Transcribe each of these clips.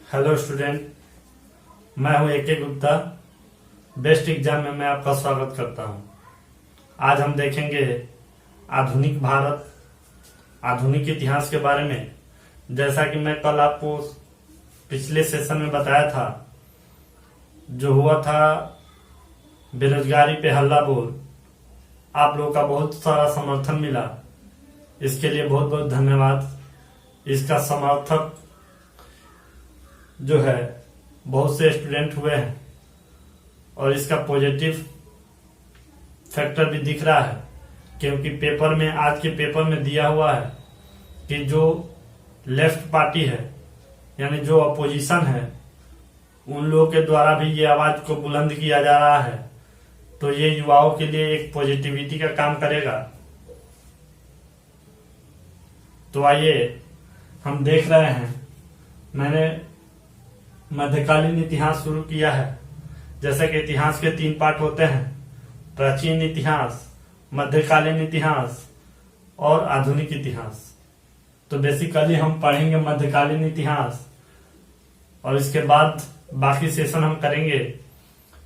Hello student, मैं हूं AK Gupta. Best exam में मैं आपका स्वागत करता हूं। आज हम देखेंगे आधुनिक भारत, आधुनिक इतिहास के बारे में। जैसा कि मैं कल आपको पिछले सेशन में बताया था, जो हुआ था बेरोजगारी पे हल्ला बोल, आप लोगों का बहुत सारा समर्थन मिला। इसके लिए बहुत बहुत धन्यवाद। इसका समर्थक जो है बहुत से स्टूडेंट हुए हैं और इसका पॉजिटिव फैक्टर भी दिख रहा है, क्योंकि पेपर में, आज के पेपर में दिया हुआ है कि जो लेफ्ट पार्टी है, यानी जो अपोजिशन है, उन लोगों के द्वारा भी ये आवाज को बुलंद किया जा रहा है। तो ये युवाओं के लिए एक पॉजिटिविटी का काम करेगा। तो आइए हम देख रहे हैं, मैंने मध्यकालीन इतिहास शुरू किया है। जैसे कि इतिहास के 3 पार्ट होते हैं: प्राचीन इतिहास, मध्यकालीन इतिहास और आधुनिक इतिहास। तो बेसिकली हम पढ़ेंगे मध्यकालीन इतिहास और इसके बाद बाकी सेशन हम करेंगे।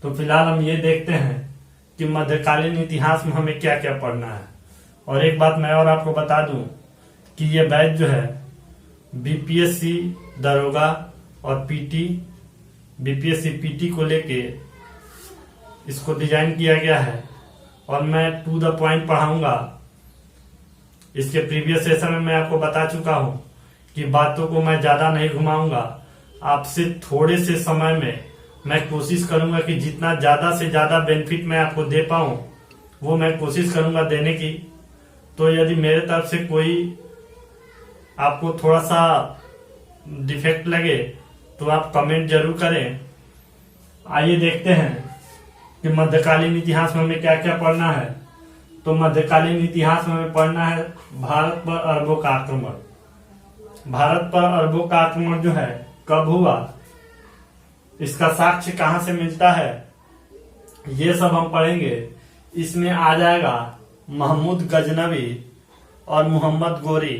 तो फिलहाल हम ये देखते हैं कि मध्यकालीन इतिहास में हमें क्या क्या पढ़ना है। और एक बात मैं और आपको बता दूं कि ये बैच जो है BPSC दरोगा और BPSC PT को लेके इसको डिजाइन किया गया है और मैं टू द पॉइंट पढ़ाऊंगा। इसके प्रीवियस सेशन में मैं आपको बता चुका हूं कि बातों को मैं ज्यादा नहीं घुमाऊंगा। आपसे थोड़े से समय में मैं कोशिश करूंगा कि जितना ज्यादा से ज्यादा बेनिफिट मैं आपको दे पाऊं, वो मैं कोशिश करूंगा देने की। तो यदि मेरे तरफ से कोई आपको थोड़ा सा डिफेक्ट लगे तो आप कमेंट जरूर करें। आइए देखते हैं कि मध्यकालीन इतिहास में हमें क्या क्या पढ़ना है। तो मध्यकालीन इतिहास में हमें पढ़ना है भारत पर अरबों का आक्रमण। भारत पर अरबों का आक्रमण जो है कब हुआ, इसका साक्ष्य कहां से मिलता है, ये सब हम पढ़ेंगे। इसमें आ जाएगा महमूद गजनवी और मोहम्मद गोरी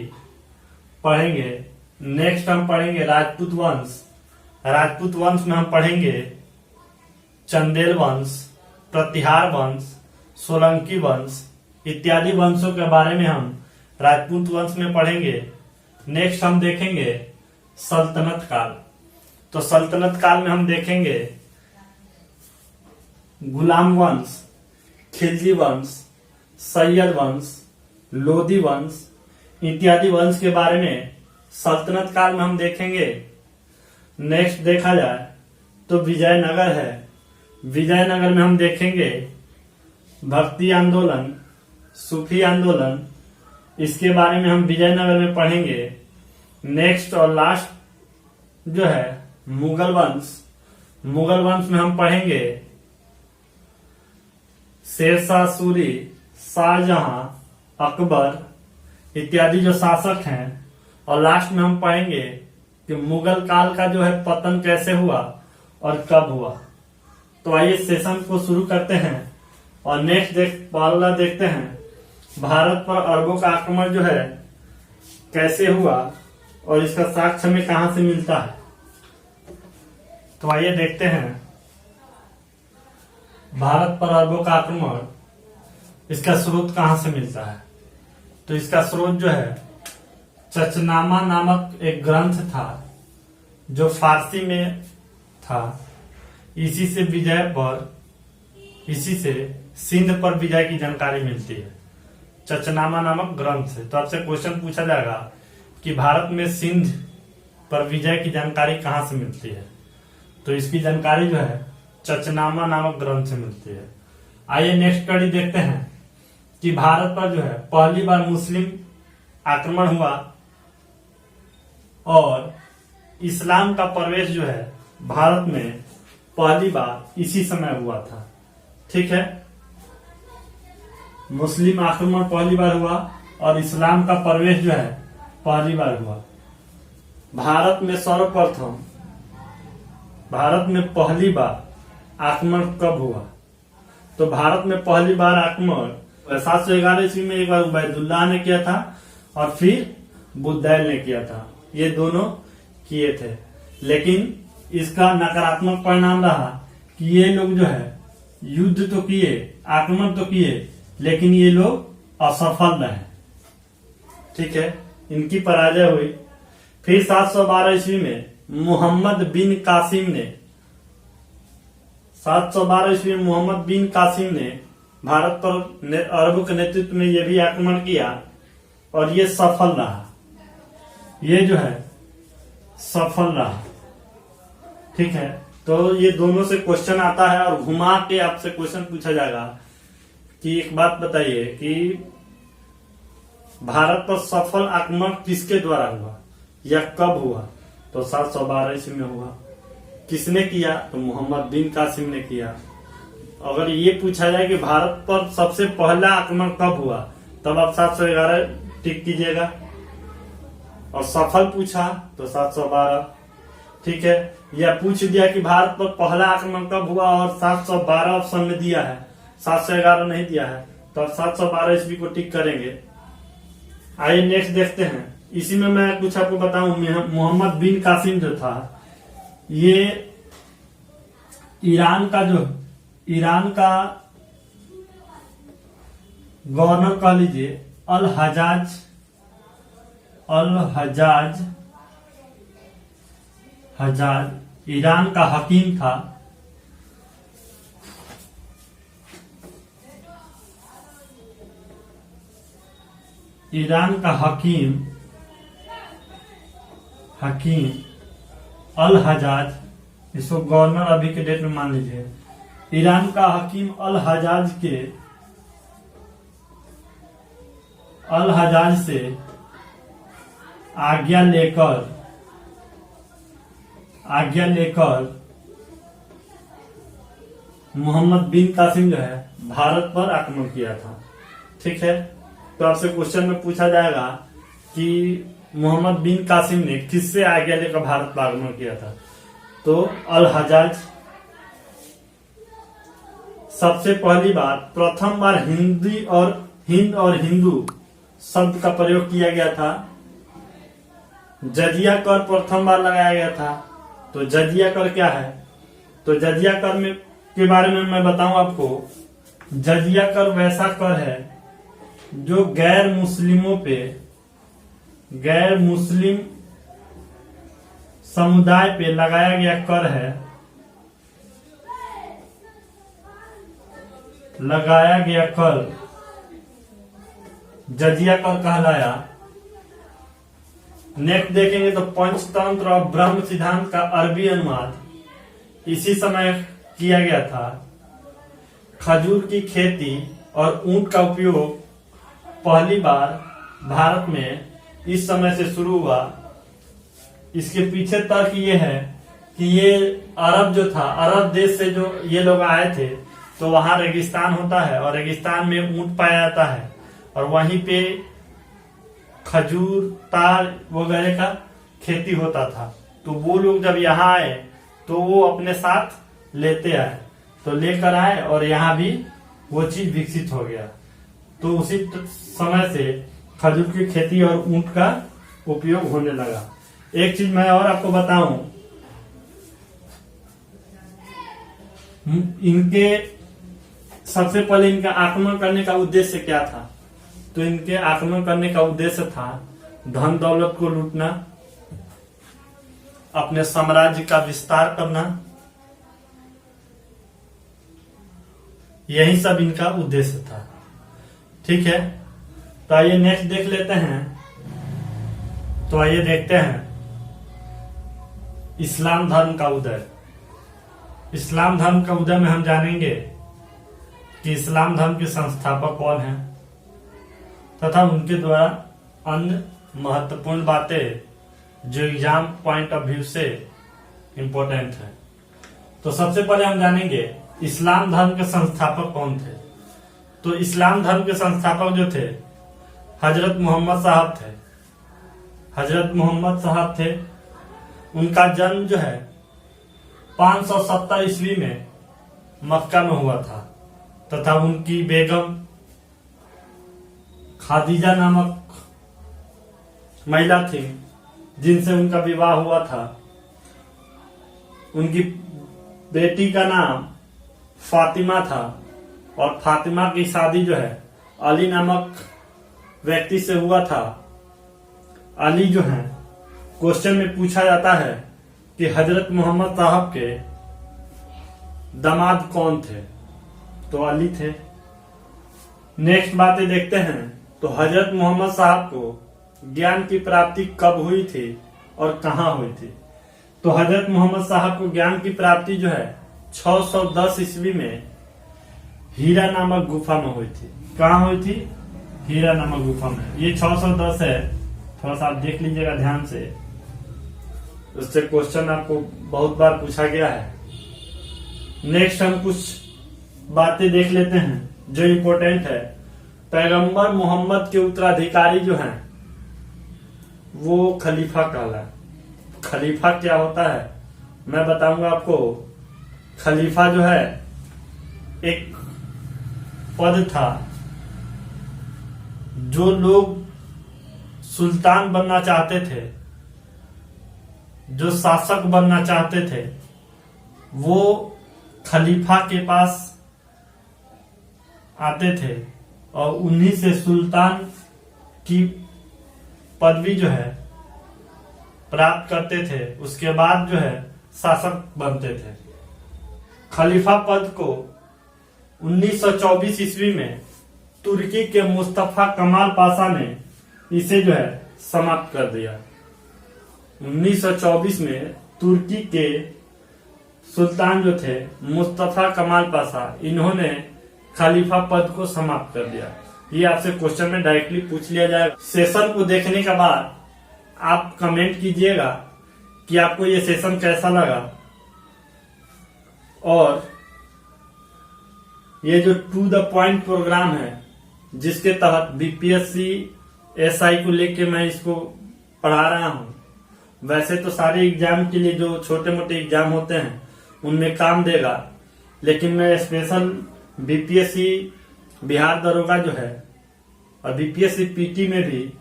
पढ़ेंगे। नेक्स्ट हम पढ़ेंगे राजपूत वंश। राजपूत वंश में हम पढ़ेंगे चंदेल वंश, प्रतिहार वंश, सोलंकी वंश इत्यादि वंशों के बारे में हम राजपूत वंश में पढ़ेंगे। नेक्स्ट हम देखेंगे सल्तनत काल। तो सल्तनत काल में हम देखेंगे गुलाम वंश, खिलजी वंश, सैयद वंश, लोदी वंश इत्यादि वंश के बारे में सल्तनत काल में हम देखेंगे। नेक्स्ट देखा जाए तो विजयनगर है। विजयनगर में हम देखेंगे भक्ति आंदोलन, सूफी आंदोलन, इसके बारे में हम विजयनगर में पढ़ेंगे। नेक्स्ट और लास्ट जो है मुगल वंश। मुगल वंश में हम पढ़ेंगे शेरशाह सूरी, शाहजहां, अकबर इत्यादि जो शासक हैं। और लास्ट में हम पढ़ेंगे कि मुगल काल का जो है पतन कैसे हुआ और कब हुआ। तो आइए सेशन को शुरू करते हैं और नेक्स्ट पहला देखते हैं भारत पर अरबों का आक्रमण जो है कैसे हुआ और इसका साक्ष्य हमें कहां से मिलता है। तो आइए देखते हैं भारत पर अरबों का आक्रमण, इसका स्रोत कहां से मिलता है। तो इसका स्रोत जो है चचनामा नामक एक ग्रंथ था जो फारसी में था। इसी से सिंध पर विजय की जानकारी मिलती है, चचनामा नामक ग्रंथ से। तो आपसे क्वेश्चन पूछा जाएगा कि भारत में सिंध पर विजय की जानकारी कहां से मिलती है। तो इसकी जानकारी जो है चचनामा नामक ग्रंथ से मिलती है। आइए नेक्स्ट कड़ी देखते हैं कि भारत पर जो है पहली बार मुस्लिम आक्रमण हुआ और इस्लाम का प्रवेश जो है भारत में पहली बार इसी समय हुआ था। ठीक है, मुस्लिम आक्रमण पहली बार हुआ और इस्लाम का प्रवेश जो है पहली बार हुआ। भारत में सर्वप्रथम, भारत में पहली बार आक्रमण कब हुआ। तो भारत में पहली बार आक्रमण 711 ईस्वी में एक बार उबैदुल्लाह ने किया था और फिर बुद्दैल ने किया था। ये दोनों किए थे। लेकिन इसका नकारात्मक परिणाम रहा कि ये लोग जो है युद्ध तो किए, आक्रमण तो किए, लेकिन ये लोग असफल रहे। ठीक है, इनकी पराजय हुई। फिर 712 ईस्वी में मोहम्मद बिन कासिम ने 712 ईस्वी में मोहम्मद बिन कासिम ने भारत पर अरबों के नेतृत्व में यह भी आक्रमण किया और ये सफल रहा। ये जो है सफल रहा। ठीक है, तो ये दोनों से क्वेश्चन आता है और घुमा के आपसे क्वेश्चन पूछा जाएगा कि एक बात बताइए कि भारत पर सफल आक्रमण किसके द्वारा हुआ या कब हुआ? तो 712 ईस्वी में हुआ। किसने किया? तो मोहम्मद बिन कासिम ने किया। अगर ये पूछा जाए कि भारत पर सबसे पहला आक्रमण कब हुआ, तब आप 711 टिक कीजिएगा। और सफल पूछा तो 712। ठीक है, या पूछ दिया कि भारत पर पहला आक्रमण कब हुआ और 712 ऑप्शन में दिया है, 711 नहीं दिया है, तो आप 712 ईस्वी को टिक करेंगे। आइए नेक्स्ट देखते हैं। इसी में मैं कुछ आपको बताऊं, मोहम्मद बिन कासिम जो था, ये ईरान का गवर्नर कह लीजिए, अल हजाज ईरान का हकीम था। ईरान का हकीम अल हजाज, इसको गवर्नर अभी के डेट में मान लीजिए। ईरान का हकीम अल हजाज से आज्ञा लेकर मोहम्मद बिन कासिम जो है भारत पर आक्रमण किया था। ठीक है, तो आपसे क्वेश्चन में पूछा जाएगा कि मोहम्मद बिन कासिम ने किससे आज्ञा लेकर भारत पर आक्रमण किया था? तो अल हजाज। सबसे पहली बात, प्रथम बार हिंद और हिंदू शब्द का प्रयोग किया गया था। जजिया कर प्रथम बार लगाया गया था। तो जजिया कर क्या है? तो जजिया कर के बारे में मैं बताऊं आपको। जजिया कर वैसा कर है जो गैर मुस्लिम समुदाय पे लगाया गया कर है। लगाया गया कर जजिया कर कहलाया। नेक्स्ट देखेंगे तो पंचतंत्र और ब्रह्म सिद्धांत का अरबी अनुवाद इसी समय किया गया था। खजूर की खेती और ऊंट का उपयोग पहली बार भारत में इस समय से शुरू हुआ। इसके पीछे तर्क ये है कि ये अरब जो था, अरब देश से जो ये लोग आए थे, तो वहां रेगिस्तान होता है और रेगिस्तान में ऊंट पाया जाता है और वहीं पे खजूर, तार वगैरह का खेती होता था। तो वो लोग जब यहाँ आए तो वो अपने साथ लेते आए, तो लेकर आए और यहाँ भी वो चीज विकसित हो गया। तो उसी समय से खजूर की खेती और ऊंट का उपयोग होने लगा। एक चीज मैं और आपको बताऊं, इनके सबसे पहले इनका आक्रमण करने का उद्देश्य क्या था? तो इनके आक्रमण करने का उद्देश्य था धन दौलत को लूटना, अपने साम्राज्य का विस्तार करना, यही सब इनका उद्देश्य था। ठीक है, तो आइए नेक्स्ट देख लेते हैं। तो आइए देखते हैं इस्लाम धर्म का उदय। इस्लाम धर्म का उदय में हम जानेंगे कि इस्लाम धर्म के संस्थापक कौन हैं तथा उनके द्वारा अन्य महत्वपूर्ण बातें जो एग्जाम पॉइंट ऑफ व्यू से इंपॉर्टेंट है। तो सबसे पहले हम जानेंगे इस्लाम धर्म के संस्थापक कौन थे। तो इस्लाम धर्म के संस्थापक जो थे हजरत मोहम्मद साहब थे। हजरत मोहम्मद साहब थे। उनका जन्म जो है 570 ईस्वी में मक्का में हुआ था तथा उनकी बेगम खादीजा नामक महिला थी जिनसे उनका विवाह हुआ था। उनकी बेटी का नाम फातिमा था और फातिमा की शादी जो है अली नामक व्यक्ति से हुआ था। अली जो है क्वेश्चन में पूछा जाता है कि हजरत मोहम्मद साहब के दामाद कौन थे, तो अली थे। नेक्स्ट बातें देखते हैं। तो हजरत मोहम्मद साहब को ज्ञान की प्राप्ति कब हुई थी और कहां हुई थी? तो हजरत मोहम्मद साहब को ज्ञान की प्राप्ति जो है 610 ईस्वी में हीरा नामक गुफा में हुई थी। कहां हुई थी? हीरा नामक गुफा में। ये 610 है, थोड़ा सा आप देख लीजिएगा ध्यान से, उससे क्वेश्चन आपको बहुत बार पूछा गया है। नेक्स्ट हम कुछ बातें देख लेते हैं जो इम्पोर्टेंट है। पैगंबर मोहम्मद के उत्तराधिकारी जो हैं वो खलीफा कहला। खलीफा क्या होता है मैं बताऊंगा आपको। खलीफा जो है एक पद था जो लोग सुल्तान बनना चाहते थे, जो शासक बनना चाहते थे, वो खलीफा के पास आते थे और उन्हीं से सुल्तान की पदवी जो है प्राप्त करते थे। उसके बाद जो है शासक बनते थे। खलीफा पद को 1924 ईस्वी में तुर्की के मुस्तफा कमाल पाशा ने इसे जो है समाप्त कर दिया। 1924 में तुर्की के सुल्तान जो थे मुस्तफा कमाल पाशा, इन्होंने खलीफा पद को समाप्त कर दिया। ये आपसे क्वेश्चन में डायरेक्टली पूछ लिया जाएगा। सेशन को देखने के बाद आप कमेंट कीजिएगा कि आपको ये सेशन कैसा लगा, और ये जो टू द पॉइंट प्रोग्राम है जिसके तहत बीपीएससी एसआई को लेके मैं इसको पढ़ा रहा हूं। वैसे तो सारे एग्जाम के लिए जो छोटे मोटे एग्जाम होते हैं उनमें काम देगा, लेकिन मैं स्पेशल बीपीएससी बिहार दरोगा जो है और बीपीएससी पीटी में भी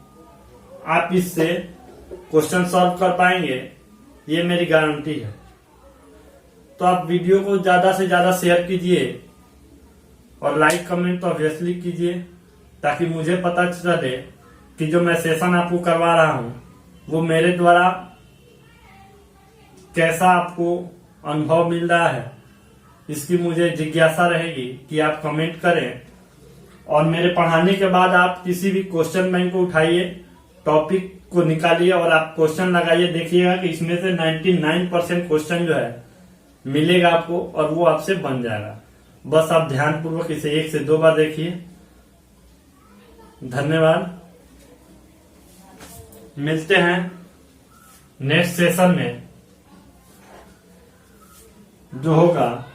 आप इससे क्वेश्चन सॉल्व कर पाएंगे, ये मेरी गारंटी है। तो आप वीडियो को ज्यादा से ज्यादा शेयर कीजिए और लाइक कमेंट तो ऑब्वियसली कीजिए, ताकि मुझे पता चले कि जो मैं सेशन आपको करवा रहा हूं वो मेरे द्वारा कैसा आपको अनुभव मिल रहा है। इसकी मुझे जिज्ञासा रहेगी कि आप कमेंट करें, और मेरे पढ़ाने के बाद आप किसी भी क्वेश्चन बैंक को उठाइए, टॉपिक को निकालिए और आप क्वेश्चन लगाइए। देखिएगा कि इसमें से 99% क्वेश्चन जो है मिलेगा आपको और वो आपसे बन जाएगा। बस आप ध्यानपूर्वक इसे 1 से 2 बार देखिए। धन्यवाद। मिलते हैं नेक्स्ट सेशन में जो होगा